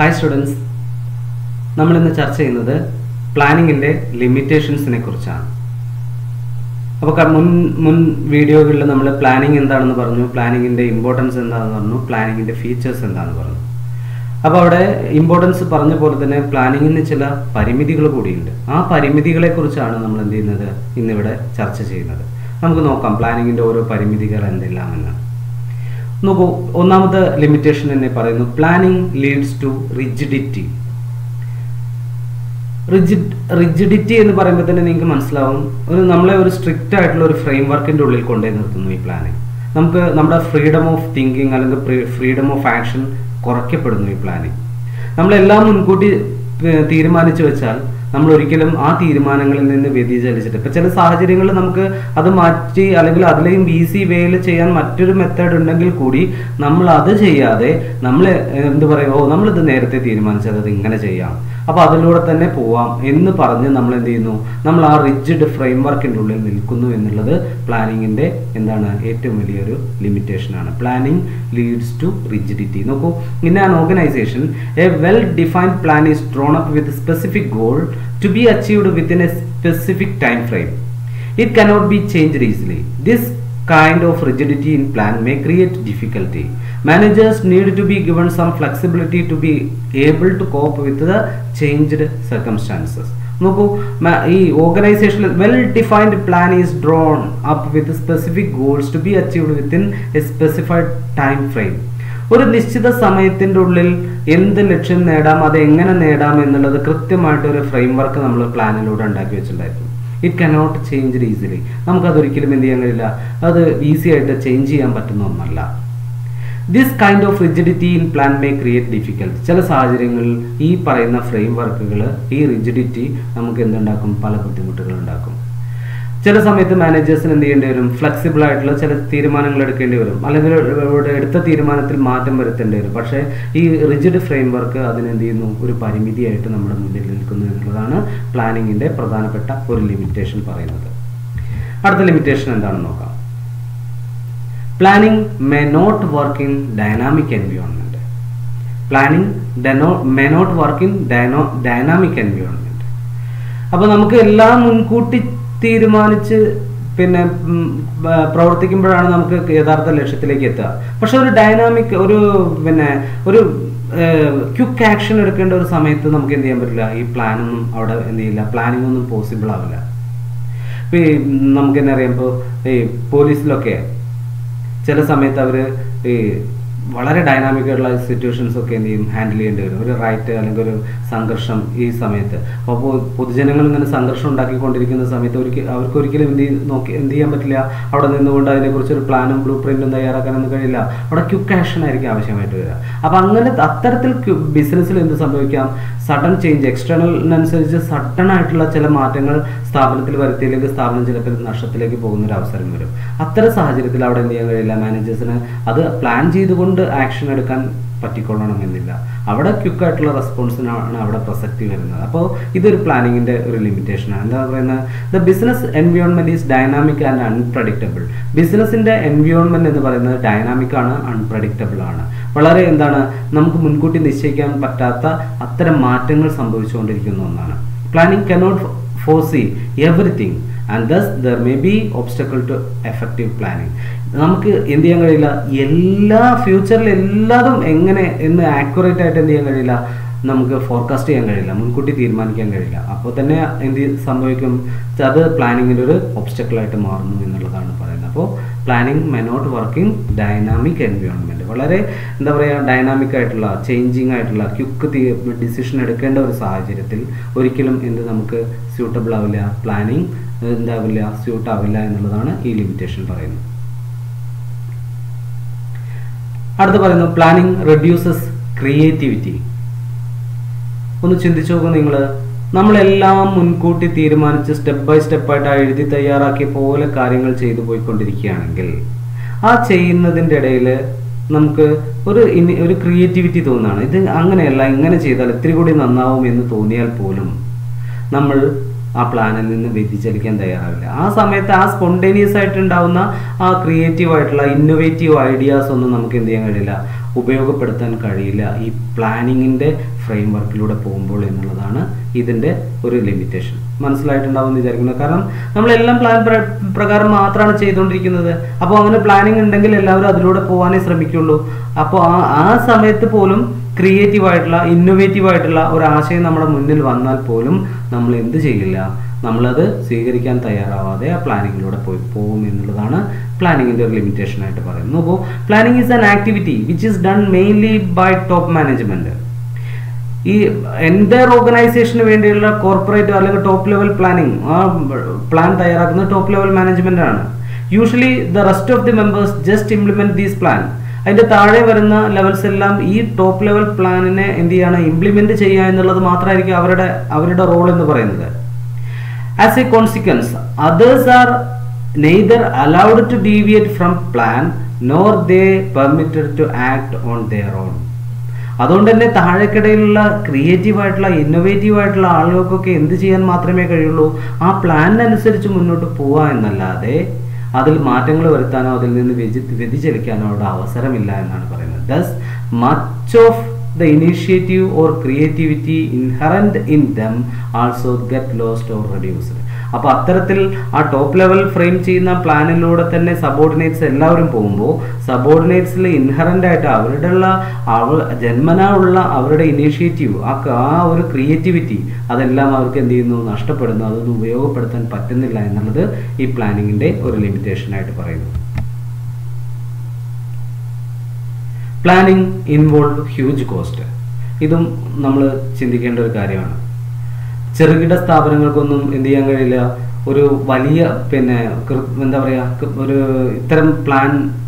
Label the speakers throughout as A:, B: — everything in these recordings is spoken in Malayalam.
A: ഹായ് സ്റ്റുഡൻസ്, നമ്മളിന്ന് ചർച്ച ചെയ്യുന്നത് പ്ലാനിങ്ങിൻ്റെ ലിമിറ്റേഷൻസിനെ കുറിച്ചാണ്. അപ്പോൾ മുൻ വീഡിയോകളിൽ നമ്മൾ പ്ലാനിങ് എന്താണെന്ന് പറഞ്ഞു, പ്ലാനിങ്ങിൻ്റെ ഇമ്പോർട്ടൻസ് എന്താണെന്ന് പറഞ്ഞു, പ്ലാനിങ്ങിൻ്റെ ഫീച്ചേഴ്സ് എന്താണെന്ന് പറഞ്ഞു. അപ്പോൾ അവിടെ ഇമ്പോർട്ടൻസ് പറഞ്ഞ പോലെ തന്നെ പ്ലാനിങ്ങിന് ചില പരിമിതികൾ കൂടിയുണ്ട്. ആ പരിമിതികളെക്കുറിച്ചാണ് നമ്മൾ എന്ത് ചെയ്യുന്നത്, ഇന്നിവിടെ ചർച്ച ചെയ്യുന്നത്. നമുക്ക് നോക്കാം പ്ലാനിങ്ങിൻ്റെ ഓരോ പരിമിതികൾ എന്തെല്ലാമെന്ന്. നോക്കൂ, ഒന്നാമത്തെ ലിമിറ്റേഷൻ തന്നെ പറയുന്നു, planning leads to rigidity. Rigidity എന്ന് പറയുമ്പോൾ തന്നെ നിങ്ങൾക്ക് മനസ്സിലാവും, നമ്മളെ ഒരു സ്ട്രിക്റ്റ് ആയിട്ടുള്ള ഒരു ഫ്രെയിം വർക്കിൻ്റെ ഉള്ളിൽ കൊണ്ടുപോയി നിർത്തുന്നു ഈ പ്ലാനിങ്. നമുക്ക് നമ്മുടെ ഫ്രീഡം ഓഫ് തിങ്കിങ് അല്ലെങ്കിൽ ഫ്രീഡം ഓഫ് ആക്ഷൻ കുറയ്ക്കപ്പെടുന്നു ഈ പ്ലാനിങ്. നമ്മളെല്ലാം മുൻകൂട്ടി തീരുമാനിച്ചു വെച്ചാൽ നമ്മൾ ഒരിക്കലും ആ തീരുമാനങ്ങളിൽ നിന്ന് വ്യതിചലിച്ചിട്ട്, ഇപ്പം ചില സാഹചര്യങ്ങളിൽ നമുക്ക് അത് മാറ്റി അല്ലെങ്കിൽ അതിലെയും ഈസി വേയിൽ ചെയ്യാൻ മറ്റൊരു മെത്തേഡ് ഉണ്ടെങ്കിൽ കൂടി നമ്മൾ അത് ചെയ്യാതെ നമ്മൾ എന്ത് പറയുമോ, നമ്മളിത് നേരത്തെ തീരുമാനിച്ചത് അത് ഇങ്ങനെ ചെയ്യാം, അപ്പോൾ അതിലൂടെ തന്നെ പോവാം എന്ന് പറഞ്ഞ് നമ്മൾ എന്ത് ചെയ്യുന്നു, നമ്മൾ ആ റിജിഡ് ഫ്രെയിം വർക്കിൻ്റെ ഉള്ളിൽ നിൽക്കുന്നു എന്നുള്ളത് പ്ലാനിങ്ങിൻ്റെ എന്താണ് ഏറ്റവും വലിയൊരു ലിമിറ്റേഷനാണ്. Planning leads to rigidity. നോക്കൂ, in an organisation a well defined plan is drawn up with specific goal to be achieved within a specific time frame. It cannot be changed easily. This kind of rigidity in plan may create difficulty. Managers need to be given some flexibility to be able to cope with the changed circumstances. നോക്കൂ, ഈ ഓർഗനൈസേഷനിൽ well defined plan is drawn up with specific goals to be achieved within a specified time frame. ഒരു നിശ്ചിത സമയത്തിൻ്റെ ഉള്ളിൽ എന്ത് ലക്ഷ്യം നേടാം, അത് എങ്ങനെ നേടാം എന്നുള്ളത് കൃത്യമായിട്ടൊരു ഫ്രെയിം വർക്ക് നമ്മൾ പ്ലാനിലൂടെ ഉണ്ടാക്കി വെച്ചിട്ടുണ്ടായിരുന്നു. It cannot change easily. നമുക്കതൊരിക്കലും എന്ത് ചെയ്യാൻ കഴിയില്ല, അത് ഈസി ആയിട്ട് ചേഞ്ച് ചെയ്യാൻ പറ്റുന്ന ഒന്നല്ല. This kind of rigidity in plan may create difficulty. ചില സാഹചര്യങ്ങളിൽ ഈ പറയുന്ന ഫ്രെയിം വർക്കുകൾ, ഈ റിജിഡിറ്റി നമുക്ക് എന്തുണ്ടാക്കും, പല ബുദ്ധിമുട്ടുകൾ ഉണ്ടാക്കും. ചില സമയത്ത് മാനേജേഴ്സിന് എന്ത് ചെയ്യേണ്ടി വരും, ഫ്ലെക്സിബിൾ ആയിട്ടുള്ള ചില തീരുമാനങ്ങൾ എടുക്കേണ്ടി വരും, അല്ലെങ്കിൽ എടുത്ത തീരുമാനത്തിൽ മാറ്റം വരുത്തേണ്ടി വരും. പക്ഷേ ഈ റിജിഡ് ഫ്രെയിം വർക്ക് അതിനെന്ത് ചെയ്യുന്നു, ഒരു പരിമിതിയായിട്ട് നമ്മുടെ മുന്നിൽ നിൽക്കുന്നു എന്നുള്ളതാണ് പ്ലാനിങ്ങിൻ്റെ പ്രധാനപ്പെട്ട ഒരു ലിമിറ്റേഷൻ പറയുന്നത്. അടുത്ത ലിമിറ്റേഷൻ എന്താണെന്ന് നോക്കാം. Planning may not work in dynamic environment. Planning may not work in dynamic environment. അപ്പോൾ നമുക്ക് എല്ലാം മുൻകൂട്ടി തീരുമാനിച്ച് പിന്നെ പ്രവർത്തിക്കുമ്പോഴാണ് നമുക്ക് യഥാർത്ഥ ലക്ഷ്യത്തിലേക്ക് എത്തുക. പക്ഷെ ഒരു ഡൈനാമിക് ഒരു ക്വിക്ക് ആക്ഷൻ എടുക്കേണ്ട ഒരു സമയത്ത് നമുക്ക് എന്ത് ചെയ്യാൻ പറ്റില്ല, ഈ പ്ലാനൊന്നും അവിടെ എന്ത് ചെയ്യില്ല, പ്ലാനിങ് ഒന്നും പോസിബിൾ ആവില്ല. ഇപ്പം ഈ നമുക്ക് തന്നെ അറിയാം, ഇപ്പോൾ ഈ പോലീസിലൊക്കെ ചില സമയത്ത് അവർ ഈ വളരെ ഡൈനാമിക് ആയിട്ടുള്ള സിറ്റുവേഷൻസ് ഒക്കെ എന്ത് ചെയ്യും, ഹാൻഡിൽ ചെയ്യേണ്ടി വരും. ഒരു റൈറ്റ് അല്ലെങ്കിൽ ഒരു സംഘർഷം ഈ സമയത്ത്. അപ്പോൾ പൊതുജനങ്ങൾ ഇങ്ങനെ സംഘർഷം ഉണ്ടാക്കിക്കൊണ്ടിരിക്കുന്ന സമയത്ത് അവർക്ക് ഒരിക്കലും എന്ത് ചെയ്യാൻ പറ്റില്ല, അവിടെ നിന്നുകൊണ്ട് അതിനെക്കുറിച്ചൊരു പ്ലാനും ബ്ലൂ പ്രിന്റും തയ്യാറാക്കാനൊന്നും കഴിയില്ല. അവിടെ ക്വിക്ക് ആക്ഷൻ ആയിരിക്കും ആവശ്യമായിട്ട് വരിക. അപ്പോൾ അങ്ങനെ അത്തരത്തിൽ ബിസിനസ്സിൽ എന്ത് സംഭവിക്കാം, സഡൻ ചേഞ്ച്, എക്സ്റ്റേണലിനനുസരിച്ച് സഡൻ ആയിട്ടുള്ള ചില മാറ്റങ്ങൾ സ്ഥാപനത്തിൽ വരുത്തിയില്ലെങ്കിൽ സ്ഥാപനം ചിലപ്പോൾ നഷ്ടത്തിലേക്ക് പോകുന്നൊരു അവസരം വരും. അത്തരം സാഹചര്യത്തിൽ അവിടെ എന്ത് ചെയ്യാൻ കഴിയില്ല, മാനേജേഴ്സിന് അത് പ്ലാൻ ചെയ്തുകൊണ്ട് ആക്ഷൻ എടുക്കാൻ പറ്റിക്കൊള്ളണമെന്നില്ല. അവിടെ ക്വിക്കായിട്ടുള്ള റെസ്പോൺസിനാണ് അവിടെ പ്രസക്തി വരുന്നത്. അപ്പോൾ ഇതൊരു പ്ലാനിങ്ങിൻ്റെ ഒരു ലിമിറ്റേഷനാണ്. എന്താ പറയുന്നത്, the business environment is dynamic and unpredictable. ബിസിനസ്സിൻ്റെ എൻവയോൺമെൻറ്റ് എന്ന് പറയുന്നത് ഡൈനാമിക് ആണ്, അൺപ്രഡിക്റ്റബിൾ ആണ്. വളരെ നമുക്ക് മുൻകൂട്ടി നിശ്ചയിക്കാൻ പറ്റാത്ത അത്തരം മാറ്റങ്ങൾ സംഭവിച്ചുകൊണ്ടിരിക്കുന്ന ഒന്നാണ്. Planning cannot foresee everything and thus there may be obstacle to effective planning. നമുക്ക് എന്ത് ചെയ്യാൻ കഴിയില്ല, എല്ലാ ഫ്യൂച്ചറിൽ എല്ലാതും എങ്ങനെ എന്ന് ആക്യുറേറ്റ് ആയിട്ട് എന്ത് ചെയ്യാൻ കഴിയില്ല, നമുക്ക് ഫോർകാസ്റ്റ് ചെയ്യാൻ കഴിയില്ല, മുൻകൂട്ടി തീരുമാനിക്കാൻ കഴിയില്ല. അപ്പോൾ തന്നെ എന്ത് സംഭവിക്കും, അത് പ്ലാനിങ്ങിൻ്റെ ഒരു ഒബ്സ്റ്റക്കിളായിട്ട് മാറുന്നു എന്നുള്ളതാണ് പറയുന്നത്. അപ്പോൾ planning may not working dynamic environment. വളരെ എന്താ പറയുക, ഡൈനാമിക് ആയിട്ടുള്ള ചേഞ്ചിങ് ആയിട്ടുള്ള ക്വിക്ക് ഡിസിഷൻ എടുക്കേണ്ട ഒരു സാഹചര്യത്തിൽ ഒരിക്കലും നമുക്ക് സ്യൂട്ടബിൾ ആവില്ല, പ്ലാനിങ് സ്യൂട്ട് ആവില്ല എന്നുള്ളതാണ് ഈ ലിമിറ്റേഷൻ പറയുന്നത്. അടുത്ത് പറയുന്നു, പ്ലാനിങ് റെഡ്യൂസസ് ക്രിയേറ്റിവിറ്റി. ഒന്ന് ചിന്തിച്ചു നോക്കുക, നമ്മളെല്ലാം മുൻകൂട്ടി തീരുമാനിച്ച് സ്റ്റെപ്പ് ബൈ സ്റ്റെപ്പായിട്ട് എഴുതി തയ്യാറാക്കിയ പോലെ കാര്യങ്ങൾ ചെയ്തു പോയിക്കൊണ്ടിരിക്കുകയാണെങ്കിൽ ആ ചെയ്യുന്നതിൻ്റെ ഇടയിൽ നമുക്ക് ഒരു ക്രിയേറ്റിവിറ്റി തോന്നുകയാണ്. ഇത് അങ്ങനെയല്ല, ഇങ്ങനെ ചെയ്താൽ ഇത്തിരി കൂടി നന്നാവും എന്ന് തോന്നിയാൽ പോലും നമ്മൾ ആ പ്ലാനിൽ നിന്ന് വ്യതിചലിക്കാൻ തയ്യാറാവില്ല. ആ സമയത്ത് ആ സ്പോണ്ടേനിയസ് ആയിട്ട് ഉണ്ടാവുന്ന ആ ക്രിയേറ്റീവ് ആയിട്ടുള്ള ഇന്നോവേറ്റീവ് ഐഡിയാസ് ഒന്നും നമുക്ക് എന്ത് ചെയ്യാൻ കഴിയില്ല, ഉപയോഗപ്പെടുത്താൻ കഴിയില്ല ഈ പ്ലാനിങ്ങിൻ്റെ ഫ്രെയിം വർക്കിലൂടെ പോകുമ്പോൾ എന്നുള്ളതാണ് ഇതിൻ്റെ ഒരു ലിമിറ്റേഷൻ. മനസ്സിലായിട്ടുണ്ടാവും എന്ന് വിചാരിക്കുന്നു. കാരണം നമ്മളെല്ലാം പ്ലാൻ പ്രകാരം മാത്രമാണ് ചെയ്തുകൊണ്ടിരിക്കുന്നത്. അപ്പോൾ അങ്ങനെ പ്ലാനിങ് ഉണ്ടെങ്കിൽ എല്ലാവരും അതിലൂടെ പോകാനേ ശ്രമിക്കുള്ളൂ. അപ്പോൾ ആ സമയത്ത് പോലും ക്രിയേറ്റീവ് ആയിട്ടുള്ള ഇന്നോവേറ്റീവ് ആയിട്ടുള്ള ഒരു ആശയം നമ്മുടെ മുന്നിൽ വന്നാൽ പോലും നമ്മൾ എന്ത് ചെയ്യില്ല, നമ്മളത് സ്വീകരിക്കാൻ തയ്യാറാവാതെ ആ പ്ലാനിങ്ങിലൂടെ പോകും എന്നുള്ളതാണ് പ്ലാനിങ്ങിൻ്റെ ഒരു ലിമിറ്റേഷൻ ആയിട്ട് പറയുന്നത്. അപ്പോൾ planning is an activity which is done mainly by top management. ഈ എൻ്റയർ ഓർഗനൈസേഷന് വേണ്ടിയുള്ള കോർപ്പറേറ്റ് അല്ലെങ്കിൽ ടോപ്പ് ലെവൽ പ്ലാനിങ്, ആ പ്ലാൻ തയ്യാറാക്കുന്നത് ടോപ്പ് ലെവൽ മാനേജ്മെന്റ് ആണ്. Usually the rest of the members just implement these plan. അതിന്റെ താഴെ വരുന്ന ലെവൽസ് എല്ലാം ഈ ടോപ്പ് ലെവൽ പ്ലാനിനെ എന്ത് ചെയ്യാണ്, ഇംപ്ലിമെന്റ് ചെയ്യുക എന്നുള്ളത് മാത്രമായിരിക്കും അവരുടെ റോൾ എന്ന് പറയുന്നത്. As A consequence others are neither allowed to deviate from plan nor they permitted to act on their own. അതുകൊണ്ട് തന്നെ താഴെക്കിടയിലുള്ള ക്രിയേറ്റീവ് ആയിട്ടുള്ള ഇന്നോവേറ്റീവ് ആയിട്ടുള്ള ആളുകൾക്കൊക്കെ എന്ത് ചെയ്യാൻ മാത്രമേ കഴിയുള്ളൂ, ആ പ്ലാനിനനുസരിച്ച് മുന്നോട്ട് പോവുക എന്നല്ലാതെ അതിൽ മാറ്റങ്ങൾ വരുത്താനോ അതിൽ നിന്ന് വ്യതിചലിക്കാനോ അവിടെ അവസരമില്ല എന്നാണ് പറയുന്നത്. Thus much of the initiative or creativity inherent in them also get lost or reduced. അപ്പോൾ അത്തരത്തിൽ ആ ടോപ്പ് ലെവൽ ഫ്രെയിം ചെയ്യുന്ന പ്ലാനിലൂടെ തന്നെ സബോർഡിനേറ്റ്സ് എല്ലാവരും പോകുമ്പോൾ സബോർഡിനേറ്റ്സിൽ ഇൻഹറൻ്റ് ആയിട്ട് ജന്മനാ ഉള്ള അവരുടെ ഇനീഷ്യേറ്റീവ്, ആ ഒരു ക്രിയേറ്റിവിറ്റി അതെല്ലാം അവർക്ക് എന്ത് ചെയ്യുന്നു, നഷ്ടപ്പെടുന്നു. അതൊന്നും ഉപയോഗപ്പെടുത്താൻ പറ്റുന്നില്ല എന്നുള്ളത് ഈ പ്ലാനിങ്ങിൻ്റെ ഒരു ലിമിറ്റേഷൻ ആയിട്ട് പറയുന്നു. Planning involve huge cost. ഇതും നമ്മൾ ചിന്തിക്കേണ്ട ഒരു കാര്യമാണ്. ചെറുകിട സ്ഥാപനങ്ങൾക്കൊന്നും എന്ത് ചെയ്യാൻ കഴിയില്ല, ഒരു വലിയ എന്താ പറയുക, ഒരു ഇത്തരം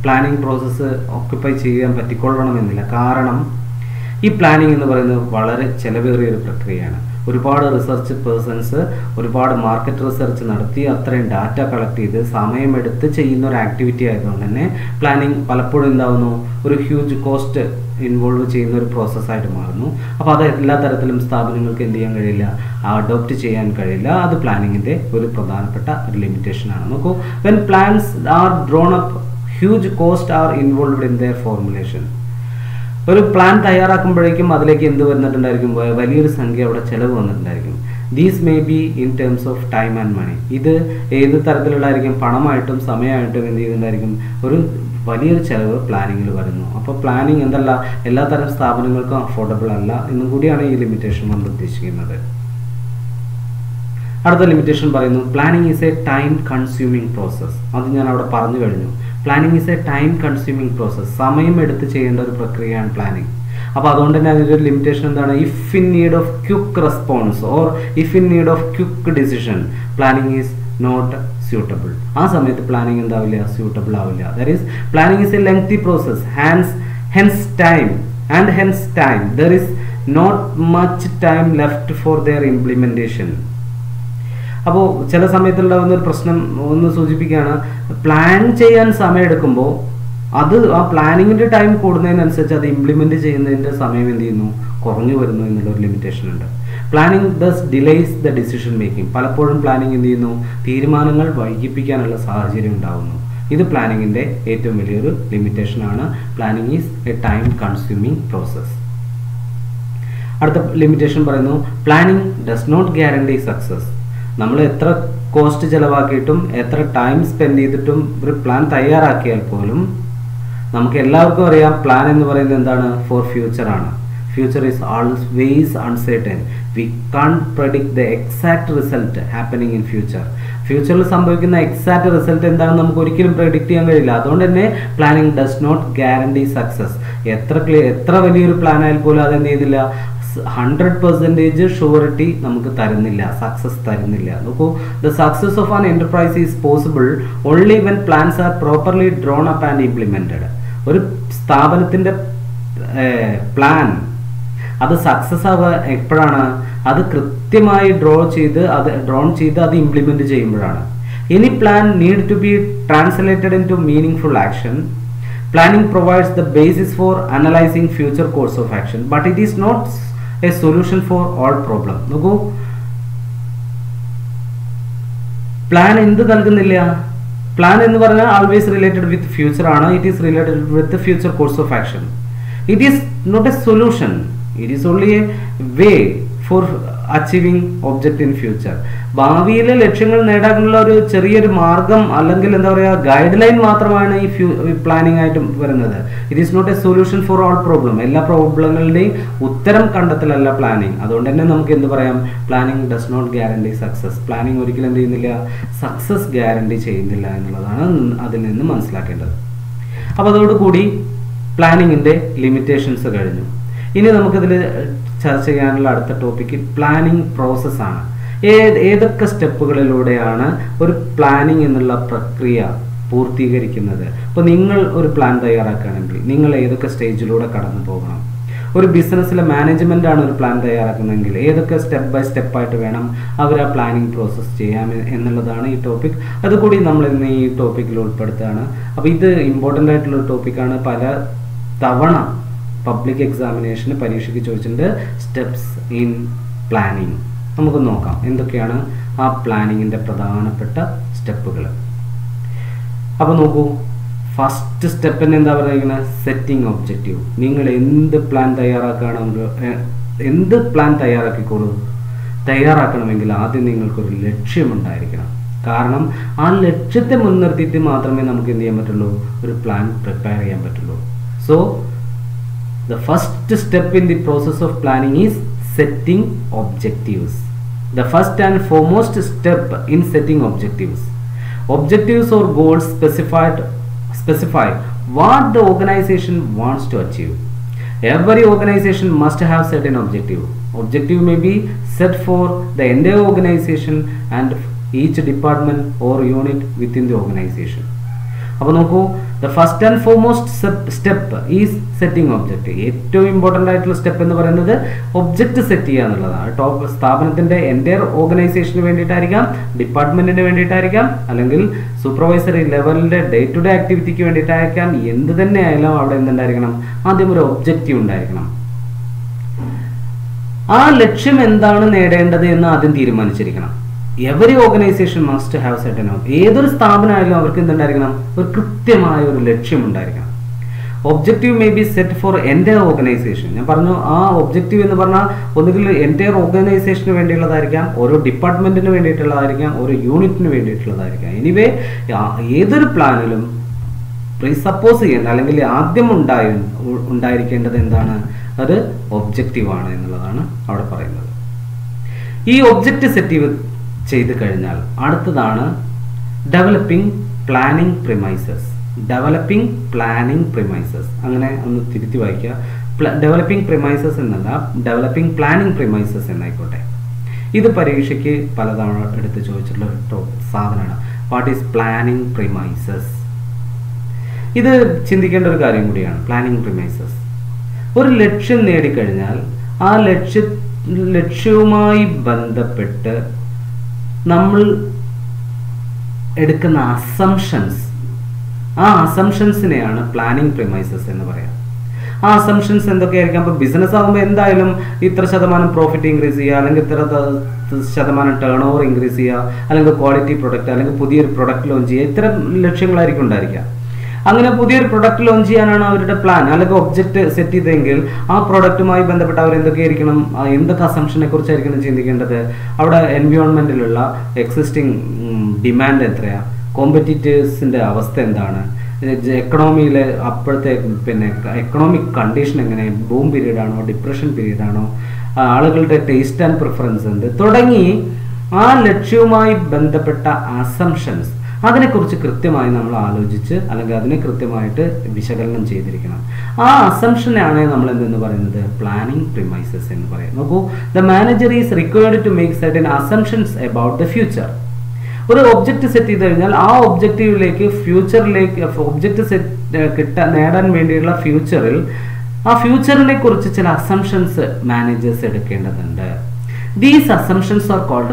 A: പ്ലാനിങ് പ്രോസസ്സ് ഓക്യുപ്പൈ ചെയ്യാൻ പറ്റിക്കൊള്ളണമെന്നില്ല. കാരണം ഈ പ്ലാനിങ് എന്ന് പറയുന്നത് വളരെ ചിലവേറിയ ഒരു പ്രക്രിയയാണ്. ഒരുപാട് റിസർച്ച് പേഴ്സൺസ് ഒരുപാട് മാർക്കറ്റ് റിസർച്ച് നടത്തി അത്രയും ഡാറ്റ കളക്ട് ചെയ്ത് സമയമെടുത്ത് ചെയ്യുന്ന ഒരു ആക്ടിവിറ്റി ആയതുകൊണ്ട് തന്നെ പ്ലാനിങ് പലപ്പോഴും എന്താവുന്നു, ഒരു ഹ്യൂജ് കോസ്റ്റ് ഇൻവോൾവ് ചെയ്യുന്ന ഒരു പ്രോസസ്സായിട്ട് മാറുന്നു. അപ്പോൾ അത് എല്ലാ തരത്തിലും സ്ഥാപനങ്ങൾക്ക് എന്ത് ചെയ്യാൻ കഴിയില്ല, അഡോപ്റ്റ് ചെയ്യാൻ കഴിയില്ല. അത് പ്ലാനിങ്ങിൻ്റെ ഒരു പ്രധാനപ്പെട്ട ഒരു ലിമിറ്റേഷനാണ്. നോക്കൂ, when plans are drawn up huge cost are involved in their formulation. ഒരു പ്ലാൻ തയ്യാറാക്കുമ്പോഴേക്കും അതിലേക്ക് എന്ത് വന്നിട്ടുണ്ടായിരിക്കും, വലിയൊരു സംഖ്യ അവിടെ ചിലവ് വന്നിട്ടുണ്ടായിരിക്കും. These may be in terms of time and money. ഇത് ഏത് തരത്തിലുള്ളതായിരിക്കും, പണമായിട്ടും സമയമായിട്ടും എന്ത് ചെയ്യുന്നുണ്ടായിരിക്കും, ഒരു വലിയൊരു ചിലവ് പ്ലാനിങ്ങിൽ വരുന്നു. അപ്പോൾ പ്ലാനിങ് എന്തല്ല, എല്ലാ തരം സ്ഥാപനങ്ങൾക്കും അഫോർഡബിൾ അല്ല എന്നും കൂടിയാണ് ഈ ലിമിറ്റേഷൻ കൊണ്ട് ഉദ്ദേശിക്കുന്നത്. അടുത്ത ലിമിറ്റേഷൻ പറയുന്നു, planning is a time consuming process. അത് ഞാൻ അവിടെ പറഞ്ഞു കഴിഞ്ഞു. Planning is a time consuming process. സമയം എടുത്ത് ചെയ്യേണ്ട ഒരു പ്രക്രിയയാണ് പ്ലാനിങ്. അപ്പോൾ അതുകൊണ്ട് തന്നെ അതിൻ്റെ ഒരു ലിമിറ്റേഷൻ എന്താണ്, if in need of quick response or if in need of quick decision planning is not suitable. ആ സമയത്ത് പ്ലാനിങ് എന്താവില്ല, സ്യൂട്ടബിൾ ആവില്ല. That is planning is a lengthy process. Hence time there is not much time left for their implementation. അപ്പോൾ ചില സമയത്തുണ്ടാകുന്ന ഒരു പ്രശ്നം ഒന്ന് സൂചിപ്പിക്കുകയാണ്, പ്ലാൻ ചെയ്യാൻ സമയമെടുക്കുമ്പോൾ അത് ആ പ്ലാനിങ്ങിൻ്റെ ടൈം കൂടുന്നതിനനുസരിച്ച് അത് ഇംപ്ലിമെൻറ്റ് ചെയ്യുന്നതിൻ്റെ സമയം എന്ത് ചെയ്യുന്നു, കുറഞ്ഞു വരുന്നു എന്നുള്ളൊരു ലിമിറ്റേഷൻ ഉണ്ട്. Planning does delays the decision making. പലപ്പോഴും പ്ലാനിങ് എന്ത് ചെയ്യുന്നു, തീരുമാനങ്ങൾ വൈകിപ്പിക്കാനുള്ള സാഹചര്യം ഉണ്ടാകുന്നു. ഇത് പ്ലാനിങ്ങിൻ്റെ ഏറ്റവും വലിയൊരു ലിമിറ്റേഷനാണ്. Planning is a time consuming process. അടുത്ത ലിമിറ്റേഷൻ പറയുന്നു, planning does not guarantee success. നമ്മൾ എത്ര കോസ്റ്റ് ചിലവാക്കിയിട്ടും എത്ര ടൈം സ്പെൻഡ് ചെയ്തിട്ടും ഒരു പ്ലാൻ തയ്യാറാക്കിയാൽ പോലും നമുക്ക് എല്ലാവർക്കും അറിയാം, പ്ലാൻ എന്ന് പറയുന്നത് എന്താണ്, ഫോർ ഫ്യൂച്ചറാണ്. Future is always uncertain. We can't predict the exact result happening in future. ഫ്യൂച്ചറിൽ സംഭവിക്കുന്ന എക്സാക്ട് റിസൾട്ട് എന്താണെന്ന് നമുക്ക് ഒരിക്കലും പ്രെഡിക്റ്റ് ചെയ്യാൻ കഴിയില്ല. അതുകൊണ്ട് തന്നെ planning does not guarantee success. എത്ര വലിയൊരു പ്ലാൻ ആയാൽ പോലും അതെന്ത് ചെയ്യുന്നില്ല, 100% ഷുവറിറ്റി നമുക്ക് തരുന്നില്ല, സക്സസ് തരുന്നില്ല. നോക്കൂ, the success of an enterprise is possible only when plans are properly drawn up and implemented. ഒരു സ്ഥാപനത്തിന്റെ പ്ലാൻ അത് സക്സസ് ആവുക എപ്പോഴാണ്, അത് കൃത്യമായി ഡ്രോൺ ചെയ്ത് അത് ഇംപ്ലിമെന്റ് ചെയ്യുമ്പോഴാണ്. Any plan need to be translated into meaningful action. Planning provides the basis for analyzing future course of action, but it is not a solution for all problem. നോക്കൂ, പ്ലാൻ എന്ത് നൽകുന്നില്ല, പ്ലാൻ എന്ന് പറഞ്ഞാൽ ആൾവേസ് റിലേറ്റഡ് വിത്ത് ഫ്യൂച്ചർ ആണ്. It is related with future course of action. It is not a solution. It is only a way for achieving object in future. ഭാവിയിലെ ലക്ഷ്യങ്ങൾ നേടാനുള്ള ഒരു ചെറിയൊരു മാർഗം അല്ലെങ്കിൽ എന്താ പറയുക ഗൈഡ് ലൈൻ മാത്രമാണ് ഈ പ്ലാനിങ് ആയിട്ട് വരുന്നത്. It is not a solution for all problem. എല്ലാ പ്രോബ്ലങ്ങളുടെയും ഉത്തരം കണ്ടെത്തലല്ല പ്ലാനിങ്. അതുകൊണ്ട് തന്നെ നമുക്ക് എന്ത് പറയാം, planning does not guarantee success. Planning ഒരിക്കലും എന്ത് ചെയ്യുന്നില്ല, സക്സസ് ഗ്യാരണ്ടി ചെയ്യുന്നില്ല എന്നുള്ളതാണ് അതിൽ നിന്ന് മനസ്സിലാക്കേണ്ടത്. അപ്പോൾ അതോടുകൂടി പ്ലാനിങ്ങിൻ്റെ ലിമിറ്റേഷൻസ് കഴിഞ്ഞു. ഇനി നമുക്കിതിൽ ചർച്ച ചെയ്യാനുള്ള അടുത്ത ടോപ്പിക്ക് പ്ലാനിങ് പ്രോസസ്സാണ്. ഏതൊക്കെ സ്റ്റെപ്പുകളിലൂടെയാണ് ഒരു പ്ലാനിങ് എന്നുള്ള പ്രക്രിയ പൂർത്തീകരിക്കുന്നത്. ഇപ്പോൾ നിങ്ങൾ ഒരു പ്ലാൻ തയ്യാറാക്കുകയാണെങ്കിൽ നിങ്ങൾ ഏതൊക്കെ സ്റ്റേജിലൂടെ കടന്നു പോകണം. ഒരു ബിസിനസ്സിലെ മാനേജ്മെൻ്റ് ആണ് ഒരു പ്ലാൻ തയ്യാറാക്കുന്നതെങ്കിൽ ഏതൊക്കെ സ്റ്റെപ്പ് ബൈ സ്റ്റെപ്പായിട്ട് വേണം അവർ ആ പ്ലാനിങ് പ്രോസസ്സ് ചെയ്യാം എന്നുള്ളതാണ് ഈ ടോപ്പിക്. അതുകൂടി നമ്മൾ ഇന്ന് ഈ ടോപ്പിക്കിൽ ഉൾപ്പെടുത്തുകയാണ്. അപ്പോൾ ഇത് ഇമ്പോർട്ടൻ്റ് ആയിട്ടുള്ള ടോപ്പിക്കാണ്. പല തവണ പബ്ലിക് എക്സാമിനേഷന് പരീക്ഷയ്ക്ക് ചോദിച്ചിട്ടുണ്ട് സ്റ്റെപ്സ് ഇൻ പ്ലാനിങ്. നമുക്ക് നോക്കാം എന്തൊക്കെയാണ് ആ പ്ലാനിങ്ങിൻ്റെ പ്രധാനപ്പെട്ട സ്റ്റെപ്പുകൾ. അപ്പോൾ നോക്കൂ, ഫസ്റ്റ് സ്റ്റെപ്പിന് എന്താ പറയുന്നത്, സെറ്റിംഗ് ഒബ്ജക്റ്റീവ്. നിങ്ങൾ എന്ത് പ്ലാൻ തയ്യാറാക്കണമെങ്കിൽ ആദ്യം നിങ്ങൾക്കൊരു ലക്ഷ്യമുണ്ടായിരിക്കണം. കാരണം ആ ലക്ഷ്യത്തെ മുൻനിർത്തിയിട്ട് മാത്രമേ നമുക്ക് എന്ത് ചെയ്യാൻ പറ്റുള്ളൂ, ഒരു പ്ലാൻ പ്രിപ്പയർ ചെയ്യാൻ പറ്റുള്ളൂ. So the first step in the process of planning is setting objectives. The first and foremost step in setting objectives or goals specify what the organization wants to achieve. Every organization must have certain objective may be set for the entire organization and each department or unit within the organization. അപ്പോൾ നോക്കൂ, the first and foremost step is setting object. ഏറ്റവും ഇമ്പോർട്ടൻ്റ് ആയിട്ടുള്ള സ്റ്റെപ്പ് എന്ന് പറയുന്നത് ഒബ്ജക്റ്റ് സെറ്റ് ചെയ്യുക എന്നുള്ളതാണ്. സ്ഥാപനത്തിൻ്റെ എൻ്റയർ ഓർഗനൈസേഷന് വേണ്ടിയിട്ടായിരിക്കാം, ഡിപ്പാർട്ട്മെൻറ്റിന് വേണ്ടിയിട്ടായിരിക്കാം, അല്ലെങ്കിൽ സൂപ്പർവൈസറി ലെവലിൻ്റെ ഡേ ടു ഡേ ആക്ടിവിറ്റിക്ക് വേണ്ടിയിട്ടായിരിക്കാം. എന്ത് തന്നെ ആയാലും അവിടെ എന്തുണ്ടായിരിക്കണം, ആദ്യം ഒരു ഒബ്ജക്റ്റീവ് ഉണ്ടായിരിക്കണം. ആ ലക്ഷ്യം എന്താണ് നേടേണ്ടത് എന്ന് ആദ്യം തീരുമാനിച്ചിരിക്കണം. Every organisation must have certain ഏതൊരു സ്ഥാപനമായാലും അവർക്ക് എന്തുണ്ടായിരിക്കണം, ഒരു കൃത്യമായ ഒരു ലക്ഷ്യം ഉണ്ടായിരിക്കണം. Objective may be set for entire organisation. ഞാൻ പറഞ്ഞു, ആ ഒബ്ജക്റ്റീവ് എന്ന് പറഞ്ഞാൽ ഒന്നുകിൽ എൻ്റയർ ഓർഗനൈസേഷന് വേണ്ടിയുള്ളതായിരിക്കാം, ഓരോ ഡിപ്പാർട്ട്മെൻറ്റിന് വേണ്ടിയിട്ടുള്ളതായിരിക്കാം, ഓരോ യൂണിറ്റിന് വേണ്ടിയിട്ടുള്ളതായിരിക്കാം. എനിവേ ഏതൊരു പ്ലാനിലും പ്രീസപ്പോസ് ചെയ്യേണ്ട അല്ലെങ്കിൽ ആദ്യം ഉണ്ടായിരിക്കേണ്ടത് എന്താണ്, അത് ഒബ്ജക്റ്റീവാണ് എന്നുള്ളതാണ് അവിടെ പറയുന്നത്. ഈ ഒബ്ജക്റ്റ് സെറ്റ് ചെയ്ത് കഴിഞ്ഞാൽ അടുത്തതാണ് ഡെവലപ്പിംഗ് പ്ലാനിങ് പ്രിമൈസസ്. അങ്ങനെ ഒന്ന് തിരുത്തി വായിക്കുക. ഡെവലപ്പിംഗ് പ്രിമൈസസ് എന്നല്ല, ഡെവലപ്പിംഗ് പ്ലാനിങ് പ്രിമൈസസ് എന്നായിക്കോട്ടെ. ഇത് പരീക്ഷയ്ക്ക് പലതവണ എടുത്ത് ചോദിച്ചിട്ടുള്ള ഒരു സാധനമാണ്. What is planning premises? ഇത് ചിന്തിക്കേണ്ട ഒരു കാര്യം കൂടിയാണ്. പ്ലാനിങ് പ്രിമൈസസ്, ഒരു ലക്ഷ്യം നേടിക്കഴിഞ്ഞാൽ ആ ലക്ഷ്യവുമായി ബന്ധപ്പെട്ട് നമ്മൾ എടുക്കുന്ന ആ അസംഷൻസിനെയാണ് പ്ലാനിങ് പ്രിമൈസസ് എന്ന് പറയാം. ആ അസംഷൻസ് എന്തൊക്കെയായിരിക്കാം? ഇപ്പോൾ ബിസിനസ് ആകുമ്പോൾ എന്തായാലും ഇത്ര ശതമാനം പ്രോഫിറ്റ് ഇൻക്രീസ് ചെയ്യുക, അല്ലെങ്കിൽ ഇത്ര ശതമാനം ടേൺ ഓവർ ഇൻക്രീസ് ചെയ്യുക, അല്ലെങ്കിൽ ക്വാളിറ്റി പ്രൊഡക്റ്റ്, അല്ലെങ്കിൽ പുതിയൊരു പ്രൊഡക്റ്റ് ലോഞ്ച് ചെയ്യുക, ഇത്തരം ലക്ഷ്യങ്ങളായിരിക്കും ഉണ്ടായിരിക്കുക. അങ്ങനെ പുതിയൊരു പ്രൊഡക്റ്റ് ലോഞ്ച് ചെയ്യാനാണ് അവരുടെ പ്ലാൻ അല്ലെങ്കിൽ ഒബ്ജക്റ്റ് സെറ്റ് ചെയ്തെങ്കിൽ ആ പ്രൊഡക്റ്റുമായി ബന്ധപ്പെട്ട് അവർ എന്തൊക്കെയായിരിക്കണം, എന്തൊക്കെ അസംഷനെ കുറിച്ചായിരിക്കണം ചിന്തിക്കേണ്ടത്. അവിടെ എൻവയോൺമെൻറ്റിലുള്ള എക്സിസ്റ്റിംഗ് ഡിമാൻഡ് എത്രയാണ്, കോമ്പറ്റീറ്റേഴ്സിൻ്റെ അവസ്ഥ എന്താണ്, എക്കണോമിയിലെ അപ്പോഴത്തെ എക്കണോമിക് കണ്ടീഷൻ എങ്ങനെ, ബൂം പീരീഡാണോ ഡിപ്രഷൻ പീരീഡാണോ, ആളുകളുടെ ടേസ്റ്റ് ആൻഡ് പ്രിഫറൻസ് ഉണ്ട് തുടങ്ങി ആ ലക്ഷ്യവുമായി ബന്ധപ്പെട്ട അസംഷൻസ് അതിനെക്കുറിച്ച് കൃത്യമായി നമ്മൾ ആലോചിച്ച് അല്ലെങ്കിൽ അതിനെ കൃത്യമായിട്ട് വിശകലനം ചെയ്തിരിക്കണം. ആ അസംഷനാണ് നമ്മൾ എന്തെന്ന് പറയുന്നത്, പ്ലാനിങ് പ്രിമൈസസ് എന്ന് പറയും. നോക്കൂ, the manager is required to make certain assumptions about the future. ഒരു ഒബ്ജക്റ്റ് സെറ്റ് ചെയ്ത് കഴിഞ്ഞാൽ ആ ഒബ്ജക്റ്റീവിലേക്ക് ഒബ്ജക്റ്റ് സെറ്റ് നേടാൻ വേണ്ടിയുള്ള ആ ഫ്യൂച്ചറിനെ കുറിച്ച് ചില അസംഷൻസ് മാനേജേഴ്സ് എടുക്കേണ്ടതുണ്ട്. These assumptions are called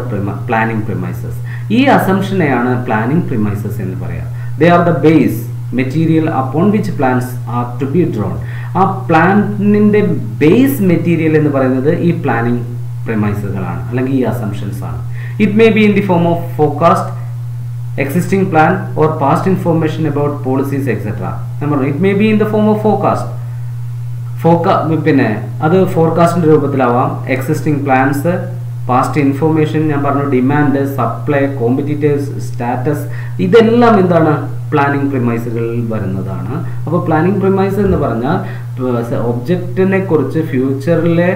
A: planning premises. ഈ അസംഷനെയാണ് പ്ലാനിംഗ് പ്രിമൈസസ് എന്ന് പറയാം. They are the base material upon which plans are to be drawn. ആ പ്ലാനിന്റെ ബേസ് മെറ്റീരിയൽ എന്ന് പറയുന്നത് ഈ പ്ലാനിംഗ് പ്രിമൈസുകളാണ് അല്ലെങ്കിൽ ഈ അസംഷൻസ് ആണ്. It may be in the form of forecast, existing plan or past information about policies etc. It may be in the form of forecast. പിന്നെ അത് ഫോർകാസ്റ്റിന്റെ രൂപത്തിലാവാം. എക്സിസ്റ്റിംഗ് പ്ലാൻസ്, പാസ്റ്റ് ഇൻഫോർമേഷൻ, ഞാൻ പറഞ്ഞു ഡിമാൻഡ്, സപ്ലൈ, കോമ്പറ്റീറ്റേഴ്സ്, സ്റ്റാറ്റസ്, ഇതെല്ലാം എന്താണ് പ്ലാനിംഗ് പ്രിമൈസുകളിൽ വരുന്നതാണ്. അപ്പോൾ പ്ലാനിംഗ് പ്രിമൈസ് എന്ന് പറഞ്ഞാൽ ഒബ്ജക്റ്റിനെ കുറിച്ച് ഫ്യൂച്ചറിലെ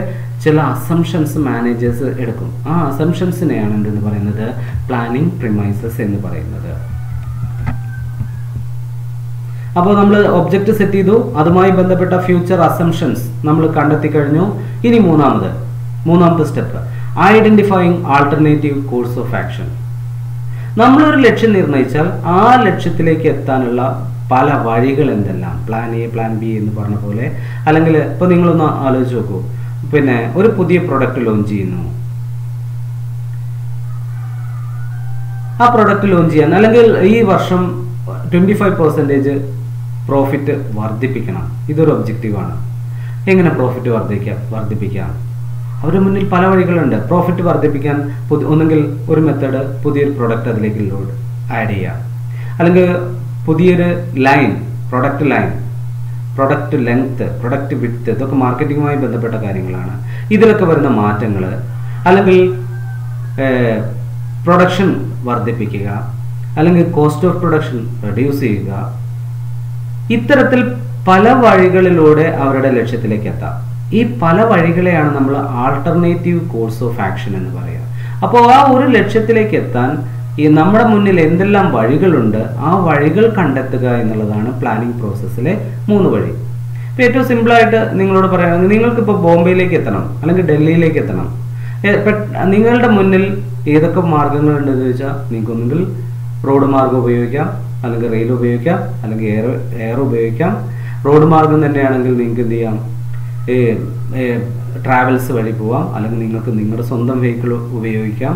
A: ചില അസംഷൻസ് മാനേജേഴ്സ് എടുക്കും. ആ അസംഷൻസിനെയാണ് എന്തെന്ന് പറയുന്നത് പ്ലാനിംഗ് പ്രിമൈസസ് എന്ന് പറയുന്നത്. അപ്പോൾ നമ്മൾ ഒബ്ജക്റ്റ് സെറ്റ് ചെയ്തു, അതുമായി ബന്ധപ്പെട്ട ഫ്യൂച്ചർ അസംഷൻസ് നമ്മൾ കണ്ടെത്തി കഴിഞ്ഞു. ഇനി മൂന്നാമത്തെ step identifying alternative course of action. നമ്മളൊരു ലക്ഷ്യം നിർണ്ണയിച്ചാൽ ആ ലക്ഷ്യത്തിലേക്ക് എത്താനുള്ള പല വഴികൾ എന്തെല്ലാം, പ്ലാൻ എ പ്ലാൻ ബി എന്ന് പറഞ്ഞ പോലെ. അല്ലെങ്കിൽ ഇപ്പോൾ നിങ്ങളൊന്ന് ആലോചിച്ച് നോക്കൂ, പിന്നെ ഒരു പുതിയ പ്രൊഡക്റ്റ് ലോഞ്ച് ചെയ്യുന്നു. ആ പ്രൊഡക്റ്റ് ലോഞ്ച് ചെയ്യാൻ അല്ലെങ്കിൽ ഈ വർഷം 25% പ്രോഫിറ്റ് വർദ്ധിപ്പിക്കണം. ഇതൊരു ഒബ്ജക്റ്റീവാണ്. എങ്ങനെ പ്രോഫിറ്റ് വർദ്ധിപ്പിക്കാം? അവരുടെ മുന്നിൽ പല വഴികളുണ്ട്. പ്രോഫിറ്റ് വർദ്ധിപ്പിക്കാൻ ഒന്നെങ്കിൽ ഒരു മെത്തേഡ് പുതിയൊരു പ്രൊഡക്റ്റ് അതിലേക്ക് ആഡ് ചെയ്യാം, അല്ലെങ്കിൽ പുതിയൊരു line, product length, product width, ഇതൊക്കെ മാർക്കറ്റിങ്ങുമായി ബന്ധപ്പെട്ട കാര്യങ്ങളാണ്. ഇതിലൊക്കെ വരുന്ന മാറ്റങ്ങൾ, അല്ലെങ്കിൽ പ്രൊഡക്ഷൻ വർദ്ധിപ്പിക്കുക, അല്ലെങ്കിൽ കോസ്റ്റ് ഓഫ് പ്രൊഡക്ഷൻ റെഡ്യൂസ് ചെയ്യുക. ഇത്തരത്തിൽ പല വഴികളിലൂടെ അവരുടെ ലക്ഷ്യത്തിലേക്ക് എത്താം. ഈ പല വഴികളെയാണ് നമ്മൾ ആൾട്ടർനേറ്റീവ് കോഴ്സ് ഓഫ് ആക്ഷൻ എന്ന് പറയുക. അപ്പോൾ ആ ഒരു ലക്ഷ്യത്തിലേക്ക് എത്താൻ നമ്മുടെ മുന്നിൽ എന്തെല്ലാം വഴികളുണ്ട്, ആ വഴികൾ കണ്ടെത്തുക എന്നുള്ളതാണ് പ്ലാനിംഗ് പ്രോസസ്സിലെ 3 വഴി. ഇപ്പം ഏറ്റവും സിമ്പിളായിട്ട് നിങ്ങളോട് പറയുകയാണെങ്കിൽ, നിങ്ങൾക്കിപ്പോൾ ബോംബെയിലേക്ക് എത്തണം അല്ലെങ്കിൽ ഡൽഹിയിലേക്ക് എത്തണം. നിങ്ങളുടെ മുന്നിൽ ഏതൊക്കെ മാർഗങ്ങളുണ്ടെന്ന് ചോദിച്ചാൽ, നിങ്ങൾക്കൊന്നുകിൽ റോഡ് മാർഗം ഉപയോഗിക്കാം, അല്ലെങ്കിൽ റെയിൽ ഉപയോഗിക്കാം, അല്ലെങ്കിൽ എയർ ഉപയോഗിക്കാം. റോഡ് മാർഗം തന്നെയാണെങ്കിൽ നിങ്ങൾക്ക് എന്ത് ചെയ്യാം, ട്രാവൽസ് വഴി പോവാം, അല്ലെങ്കിൽ നിങ്ങൾക്ക് നിങ്ങളുടെ സ്വന്തം വെഹിക്കിൾ ഉപയോഗിക്കാം.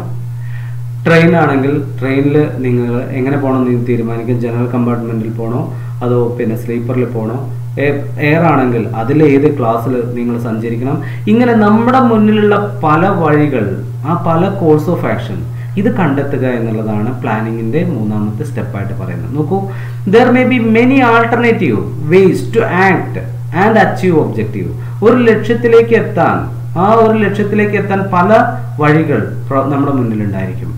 A: ട്രെയിൻ ആണെങ്കിൽ ട്രെയിനിൽ നിങ്ങൾ എങ്ങനെ പോകണം എന്ന് തീരുമാനിക്കും. ജനറൽ കമ്പാർട്ട്മെൻറ്റിൽ പോകണോ അതോ പിന്നെ സ്ലീപ്പറിൽ പോകണോ. എയർ ആണെങ്കിൽ അതിലേത് ക്ലാസ്സിൽ നിങ്ങൾ സഞ്ചരിക്കണം. ഇങ്ങനെ നമ്മുടെ മുന്നിലുള്ള പല വഴികൾ, ആ പല കോഴ്സ് ഓഫ് ആക്ഷൻ ഇത് കണ്ടെത്തുക എന്നുള്ളതാണ് പ്ലാനിങ്ങിന്റെ 3ാമത്തെ സ്റ്റെപ്പായിട്ട് പറയുന്നത്. നോക്കൂ, there may be many alternative ways to act and achieve objective. ഒരു ലക്ഷ്യത്തിലേക്ക് എത്താൻ പല വഴികൾ നമ്മുടെ മുന്നിൽ ഉണ്ടായിരിക്കും.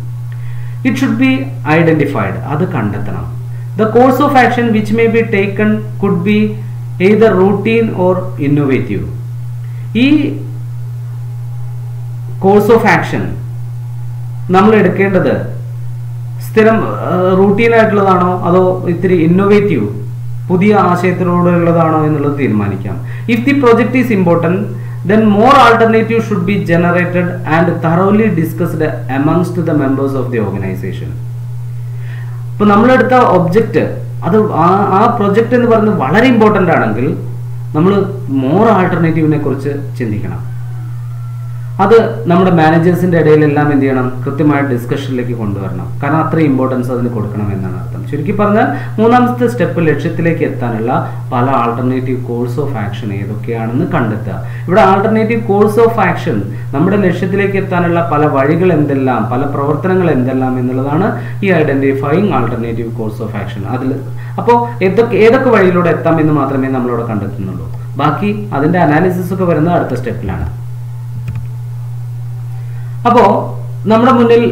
A: ഇറ്റ് ഷുഡ് ബി ഐഡന്റിഫൈഡ്, അത് കണ്ടെത്തണം. The course of action which may be taken could be either routine or innovative. ഈ കോഴ്സ് ഓഫ് ആക്ഷൻ നമ്മൾ എടുക്കേണ്ടത് സ്ഥിരം റൂട്ടീൻ ആയിട്ടുള്ളതാണോ അതോ ഇത്തിരി ഇന്നോവേറ്റീവ് പുതിയ ആശയത്തിലൂടെയുള്ളതാണോ എന്നുള്ളത് തീരുമാനിക്കാം. If the project is important, then more alternatives should be generated and thoroughly discussed amongst the members of the organization. ഇപ്പോൾ നമ്മളെടുത്ത ഒബ്ജക്റ്റ് അത് ആ പ്രൊജക്റ്റ് എന്ന് പറയുന്നത് വളരെ ഇമ്പോർട്ടൻ്റ് ആണെങ്കിൽ നമ്മൾ മോർ ആൾട്ടർനേറ്റീവിനെ കുറിച്ച് ചിന്തിക്കണം. അത് നമ്മുടെ മാനേജേഴ്സിന്റെ ഇടയിലെല്ലാം എന്ത് ചെയ്യണം, കൃത്യമായ ഡിസ്കഷനിലേക്ക് കൊണ്ടുവരണം. കാരണം അത്രയും ഇമ്പോർട്ടൻസ് അതിന് കൊടുക്കണം എന്നാണ് അർത്ഥം. ചുരുക്കി പറഞ്ഞാൽ 3ാമത്തെ സ്റ്റെപ്പ് ലക്ഷ്യത്തിലേക്ക് എത്താനുള്ള പല ആൾട്ടർനേറ്റീവ് കോഴ്സ് ഓഫ് ആക്ഷൻ ഏതൊക്കെയാണെന്ന് കണ്ടെത്തുക. ഇവിടെ ആൾട്ടർനേറ്റീവ് കോഴ്സ് ഓഫ് ആക്ഷൻ നമ്മുടെ ലക്ഷ്യത്തിലേക്ക് എത്താനുള്ള പല വഴികൾ എന്തെല്ലാം, പല പ്രവർത്തനങ്ങൾ എന്തെല്ലാം എന്നുള്ളതാണ് ഈ identifying alternative course of action. അതിൽ അപ്പോൾ ഏതൊക്കെ വഴിയിലൂടെ എത്താമെന്ന് മാത്രമേ നമ്മളിവിടെ കണ്ടെത്തുന്നുള്ളൂ. ബാക്കി അതിന്റെ അനാലിസിസ് ഒക്കെ വരുന്നത് അടുത്ത സ്റ്റെപ്പിലാണ്. അപ്പോൾ നമ്മുടെ മുന്നിൽ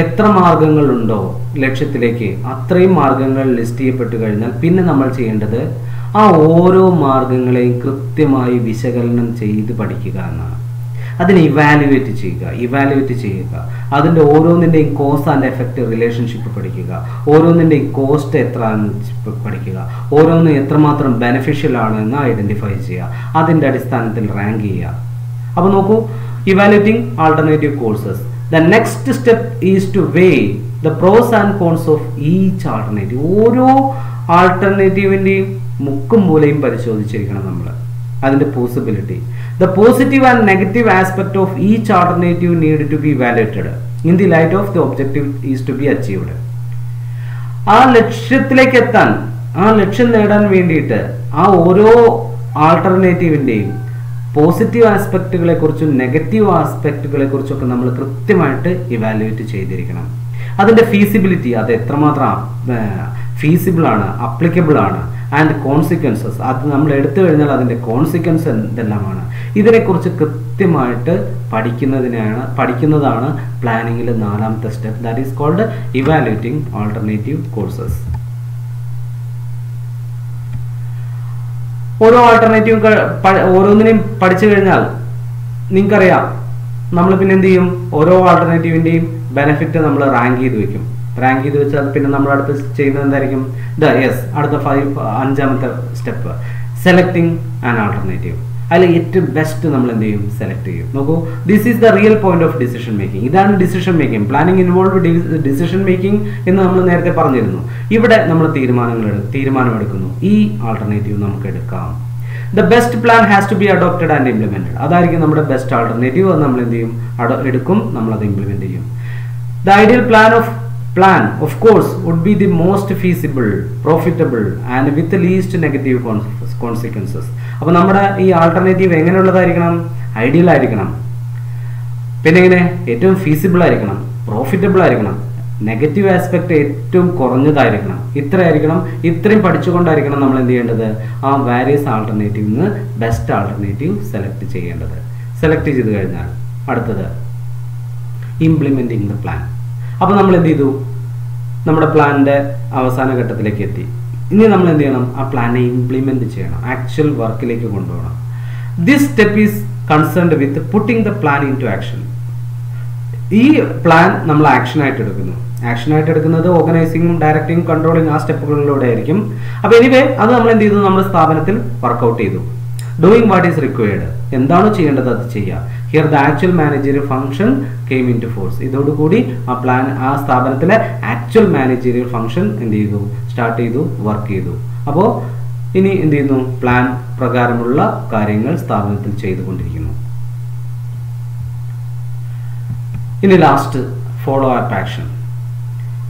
A: എത്ര മാർഗങ്ങളുണ്ടോ ലക്ഷ്യത്തിലേക്ക്, അത്രയും മാർഗങ്ങൾ ലിസ്റ്റ് ചെയ്യപ്പെട്ടു കഴിഞ്ഞാൽ പിന്നെ നമ്മൾ ചെയ്യേണ്ടത് ആ ഓരോ മാർഗങ്ങളെയും കൃത്യമായി വിശകലനം ചെയ്ത് പഠിക്കുക എന്നാണ്. അതിനെ ഇവാലുവേറ്റ് ചെയ്യുക. അതിൻ്റെ ഓരോന്നിൻ്റെയും കോസ് ആൻഡ് എഫക്റ്റ് റിലേഷൻഷിപ്പ് പഠിക്കുക. ഓരോന്നിൻ്റെയും കോസ്റ്റ് എത്ര പഠിക്കുക. ഓരോന്നും എത്രമാത്രം ബെനിഫിഷ്യൽ ആണ് എന്ന് ഐഡന്റിഫൈ ചെയ്യുക. അതിൻ്റെ അടിസ്ഥാനത്തിൽ റാങ്ക് ചെയ്യുക. അപ്പോൾ നോക്കൂ, evaluating alternative courses. The next step is to weigh the pros and cons of each alternative. ഓരോ ആൾട്ടർനേറ്റീവിൻ്റെയും മുക്കും മൂലയും പരിശോധിച്ചിരിക്കണം നമ്മൾ, അതിൻ്റെ possibility. The positive and negative aspect of each alternative need to be evaluated in the light of the objective is to be achieved. ആ ലക്ഷ്യത്തിലേക്ക് എത്താൻ, ആ ലക്ഷ്യം നേടാൻ വേണ്ടിയിട്ട് ആ ഓരോ ആൾട്ടർനേറ്റീവിൻ്റെയും പോസിറ്റീവ് ആസ്പെക്റ്റുകളെ കുറിച്ചും നെഗറ്റീവ് ആസ്പെക്റ്റുകളെ കുറിച്ചൊക്കെ നമ്മൾ കൃത്യമായിട്ട് ഇവാലുവേറ്റ് ചെയ്തിരിക്കണം. അതിൻ്റെ ഫീസിബിലിറ്റി, അത് എത്രമാത്രം ഫീസിബിൾ ആണ്, അപ്ലിക്കബിൾ ആണ്, ആൻഡ് കോൺസിക്വൻസസ്, അത് നമ്മൾ എടുത്തു കഴിഞ്ഞാൽ അതിൻ്റെ കോൺസിക്വൻസ് എന്തെല്ലാമാണ്, ഇതിനെക്കുറിച്ച് കൃത്യമായിട്ട് പഠിക്കുന്നതാണ് പ്ലാനിങ്ങിൽ 4ാമത്തെ step. That is called evaluating alternative courses. ഓരോ ആൾട്ടർനേറ്റീവ് ഓരോന്നിനെയും പഠിച്ചു കഴിഞ്ഞാൽ നിങ്ങൾക്കറിയാം, നമ്മൾ പിന്നെ എന്ത് ചെയ്യും, ഓരോ ആൾട്ടർനേറ്റീവിൻ്റെയും ബെനിഫിറ്റ് നമ്മൾ റാങ്ക് ചെയ്ത് വെക്കും. റാങ്ക് ചെയ്ത് വെച്ചാൽ പിന്നെ നമ്മൾ അടുത്ത് ചെയ്യുന്നത് എന്തായിരിക്കും, അടുത്ത 5ാമത്തെ സ്റ്റെപ്പ് സെലക്ടിങ് ആൻ ആൾട്ടർനേറ്റീവ്. അതിൽ ഏറ്റവും ബെസ്റ്റ് നമ്മൾ എന്ത് ചെയ്യും, സെലക്ട് ചെയ്യും. നോക്കൂ, this is the real point of decision making. ഇതാണ് decision making. Planning involve decision making എന്ന് നമ്മൾ നേരത്തെ പറഞ്ഞിരുന്നു. ഇവിടെ നമ്മൾ തീരുമാനമെടുക്കുന്നു, ഈ ആൾട്ടർനേറ്റീവ് നമുക്ക് എടുക്കാം. The best plan has to be adopted and implemented. അതായിരിക്കും നമ്മുടെ ബെസ്റ്റ് ആൾട്ടർനേറ്റീവ്. അത് നമ്മൾ എന്ത് ചെയ്യും, എടുക്കും, നമ്മളത് ഇംപ്ലിമെന്റ് ചെയ്യും. The ideal plan of course would be the most feasible, profitable and with the least negative consequences. അപ്പോൾ നമ്മുടെ ഈ ആൾട്ടർനേറ്റീവ് എങ്ങനെയുള്ളതായിരിക്കണം, ഐഡിയൽ ആയിരിക്കണം, പിന്നെ എങ്ങനെ ഏറ്റവും ഫീസിബിൾ ആയിരിക്കണം, പ്രോഫിറ്റബിൾ ആയിരിക്കണം, നെഗറ്റീവ് ആസ്പെക്ട് ഏറ്റവും കുറഞ്ഞതായിരിക്കണം. ഇത്രയും പഠിച്ചുകൊണ്ടായിരിക്കണം നമ്മൾ എന്ത് ചെയ്യേണ്ടത്, ആ വാരിയസ് ആൾട്ടർനേറ്റീവിൽ നിന്ന് ബെസ്റ്റ് ആൾട്ടർനേറ്റീവ് സെലക്ട് ചെയ്യേണ്ടത്. സെലക്ട് ചെയ്ത് കഴിഞ്ഞാൽ അടുത്തത് ഇംപ്ലിമെന്റിങ് ദ പ്ലാൻ. അപ്പോൾ നമ്മൾ എന്ത് ചെയ്തു, നമ്മുടെ പ്ലാനിൻ്റെ അവസാന ഘട്ടത്തിലേക്ക് എത്തി. ഇനി നമ്മൾ എന്ത് ചെയ്യണം, ആ പ്ലാനെ ഇംപ്ലിമെന്റ് ചെയ്യണം, ആക്ച്വൽ വർക്കിലേക്ക് കൊണ്ടുപോകണം. This step is concerned with putting the plan into action. ഈ പ്ലാൻ നമ്മൾ ആക്ഷനായിട്ട് എടുക്കുന്നത് ഓർഗനൈസിങ്ങും ഡയറക്റ്റിംഗും കൺട്രോളിങ് ആ സ്റ്റെപ്പുകളിലൂടെ ആയിരിക്കും. അപ്പോൾ എനിവേ അത് നമ്മൾ എന്ത് ചെയ്തു, നമ്മുടെ സ്ഥാപനത്തിൽ വർക്കൗട്ട് ചെയ്തു. ഡൂയിങ് വാട്ട് ഈസ് റിക്വയർഡ്, എന്താണോ ചെയ്യേണ്ടത് അത് ചെയ്യുക. Here the actual managerial function came into force. ഇതോടുകൂടി ആ സ്ഥാപനത്തിലെ ആക്ച്വൽ മാനേജറിയൽ ഫംഗ്ഷൻ എന്ത് ചെയ്തു, സ്റ്റാർട്ട് ചെയ്തു, വർക്ക് ചെയ്തു. അപ്പോൾ ഇനി എന്ത് ചെയ്യുന്നു, പ്ലാൻ പ്രകാരമുള്ള കാര്യങ്ങൾ സ്ഥാപനത്തിൽ ചെയ്തുകൊണ്ടിരിക്കുന്നു. ഇനി ലാസ്റ്റ് ഫോളോ അപ്പ് ആക്ഷൻ.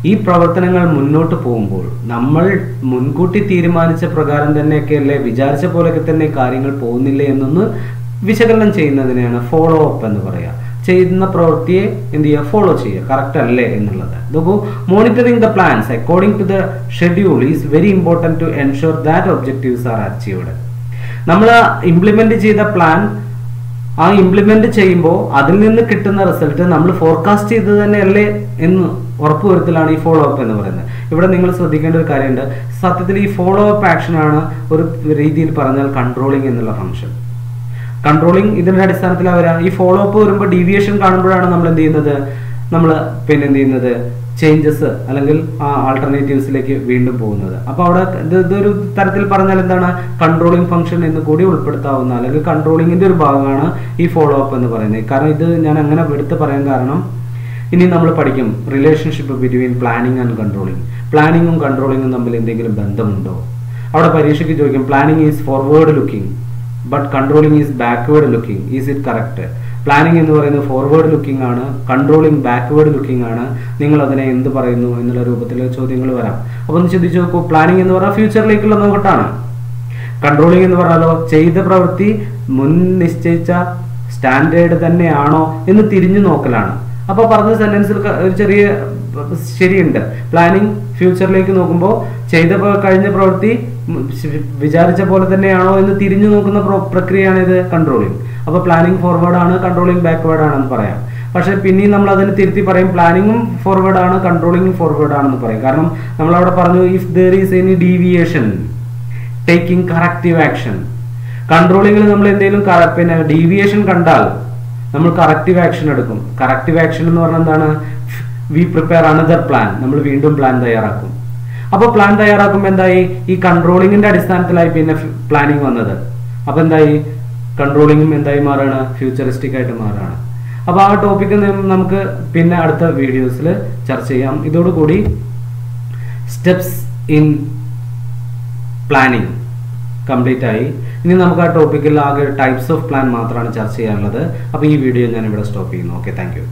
A: ഈ പ്രവർത്തനങ്ങൾ മുന്നോട്ട് പോകുമ്പോൾ നമ്മൾ മുൻകൂട്ടി തീരുമാനിച്ച പ്രകാരം തന്നെയൊക്കെയല്ലേ, വിചാരിച്ച പോലെയൊക്കെ തന്നെ കാര്യങ്ങൾ പോകുന്നില്ലേ എന്നൊന്ന് വിശകലനം ചെയ്യുന്നതിനെയാണ് ഫോളോ അപ്പ് എന്ന് പറയുക. ചെയ്യുന്ന പ്രവൃത്തിയെ എന്ത് ചെയ്യുക, ഫോളോ ചെയ്യുക, കറക്റ്റ് അല്ലേ എന്നുള്ളത്. നോക്കൂ, monitoring the plans according to the schedule is very important to ensure that objectives are achieved. നമ്മൾ ഇംപ്ലിമെന്റ് ചെയ്ത പ്ലാൻ ഇംപ്ലിമെന്റ് ചെയ്യുമ്പോൾ അതിൽ നിന്ന് കിട്ടുന്ന റിസൾട്ട് നമ്മൾ ഫോർകാസ്റ്റ് ചെയ്തത് തന്നെയല്ലേ എന്ന് ഉറപ്പുവരുത്തലാണ് ഈ ഫോളോ അപ്പ് എന്ന് പറയുന്നത്. ഇവിടെ നിങ്ങൾ ശ്രദ്ധിക്കേണ്ട ഒരു കാര്യമുണ്ട്. സത്യത്തിൽ ഈ ഫോളോ അപ്പ് ആക്ഷൻ ആണ് ഒരു രീതിയിൽ പറഞ്ഞാൽ കൺട്രോളിംഗ് എന്നുള്ള ഫംഗ്ഷൻ. കൺട്രോളിംഗ് ഇതിന്റെ അടിസ്ഥാനത്തിലാണ് വരാം. ഈ ഫോളോ അപ്പ് വരുമ്പോൾ ഡീവിയേഷൻ കാണുമ്പോഴാണ് നമ്മൾ എന്ത് ചെയ്യുന്നത്, ചേഞ്ചസ് അല്ലെങ്കിൽ ആ ആൾട്ടർനേറ്റീവ്സിലേക്ക് വീണ്ടും പോകുന്നത്. അപ്പോൾ അവിടെ ഇതൊരു തരത്തിൽ പറഞ്ഞാൽ എന്താണ്, കൺട്രോളിംഗ് ഫംഗ്ഷൻ എന്ന് കൂടി ഉൾപ്പെടുത്താവുന്ന അല്ലെങ്കിൽ കൺട്രോളിങ്ങിന്റെ ഒരു ഭാഗമാണ് ഈ ഫോളോ അപ്പ് എന്ന് പറയുന്നത്. കാരണം ഇത് ഞാൻ അങ്ങനെ എടുത്ത് പറയാൻ കാരണം, ഇനി നമ്മൾ പഠിക്കും relationship between planning and controlling. പ്ലാനിങ്ങും കൺട്രോളിങ്ങും തമ്മിൽ എന്തെങ്കിലും ബന്ധമുണ്ടോ? അവിടെ പരീക്ഷയ്ക്ക് ചോദിക്കും, planning is forward looking but controlling is backward looking, is it correct? Planning എന്ന് പറയുന്നത് ഫോർവേഡ് ലുക്കിംഗ് ആണ്, കൺട്രോളിങ് ബാക്ക്വേർഡ് ലുക്കിംഗ് ആണ്. നിങ്ങൾ അതിനെ എന്ത് പറയുന്നു എന്നുള്ള രൂപത്തിൽ ചോദ്യങ്ങൾ വരാം. അപ്പോൾ ഒന്ന് ചിന്തിച്ചു നോക്കൂ, പ്ലാനിങ് എന്ന് പറഞ്ഞാൽ ഫ്യൂച്ചറിലേക്കുള്ള നോട്ടാണ്. കൺട്രോളിങ് എന്ന് പറഞ്ഞാലോ ചെയ്ത പ്രവൃത്തി മുൻ നിശ്ചയിച്ച സ്റ്റാൻഡേർഡ് തന്നെയാണോ എന്ന് തിരിഞ്ഞു നോക്കലാണ്. അപ്പോൾ പറഞ്ഞ സെന്റൻസിൽ ഒരു ചെറിയ ശരിയുണ്ട്. പ്ലാനിങ് ഫ്യൂച്ചറിലേക്ക് നോക്കുമ്പോൾ കഴിഞ്ഞ പ്രവൃത്തി വിചാരിച്ച പോലെ തന്നെയാണോ എന്ന് തിരിഞ്ഞു നോക്കുന്ന പ്രക്രിയയാണ് ഇത് കൺട്രോളിങ്. അപ്പോൾ പ്ലാനിങ് ഫോർവേഡ് ആണ്, കൺട്രോളിങ് ബാക്ക്വേർഡ് ആണെന്ന് പറയാം. പക്ഷെ പിന്നെയും നമ്മൾ അതിന് തിരുത്തി പറയും, പ്ലാനിങ്ങും ഫോർവേഡ് ആണ്, കൺട്രോളിങ്ങും ഫോർവേഡ് ആണെന്ന് പറയും. കാരണം നമ്മൾ അവിടെ പറഞ്ഞു, if there is any deviation taking corrective action. കൺട്രോളിങ്ങിൽ നമ്മൾ എന്തെങ്കിലും ഡീവിയേഷൻ കണ്ടാൽ നമ്മൾ കറക്റ്റീവ് ആക്ഷൻ എടുക്കും. കറക്റ്റീവ് ആക്ഷൻ എന്ന് പറഞ്ഞാൽ എന്താണ്, വി പ്രിപ്പയർ അനദർ പ്ലാൻ, നമ്മൾ വീണ്ടും പ്ലാൻ തയ്യാറാക്കും. അപ്പോൾ പ്ലാൻ തയ്യാറാക്കുമ്പോൾ എന്തായി, ഈ കൺട്രോളിങ്ങിന്റെ അടിസ്ഥാനത്തിലായി പിന്നെ പ്ലാനിങ് വന്നത്. അപ്പോൾ എന്തായി, കൺട്രോളിങ്ങും എന്തായി മാറുകയാണ്, ഫ്യൂച്ചറിസ്റ്റിക് ആയിട്ട് മാറുകയാണ്. അപ്പോൾ ആ ടോപ്പിക്ക് നമുക്ക് പിന്നെ അടുത്ത വീഡിയോസിൽ ചർച്ച ചെയ്യാം. ഇതോടുകൂടി സ്റ്റെപ്സ് ഇൻ പ്ലാനിങ് കംപ്ലീറ്റ് ആയി. ഇനി നമുക്ക് ആ ടോപ്പിക്കിൽ ആകെ ടൈപ്സ് ഓഫ് പ്ലാൻ മാത്രമാണ് ചർച്ച ചെയ്യാനുള്ളത്. അപ്പോൾ ഈ വീഡിയോ ഞാൻ ഇവിടെ സ്റ്റോപ്പ് ചെയ്യുന്നു. Okay, thank you.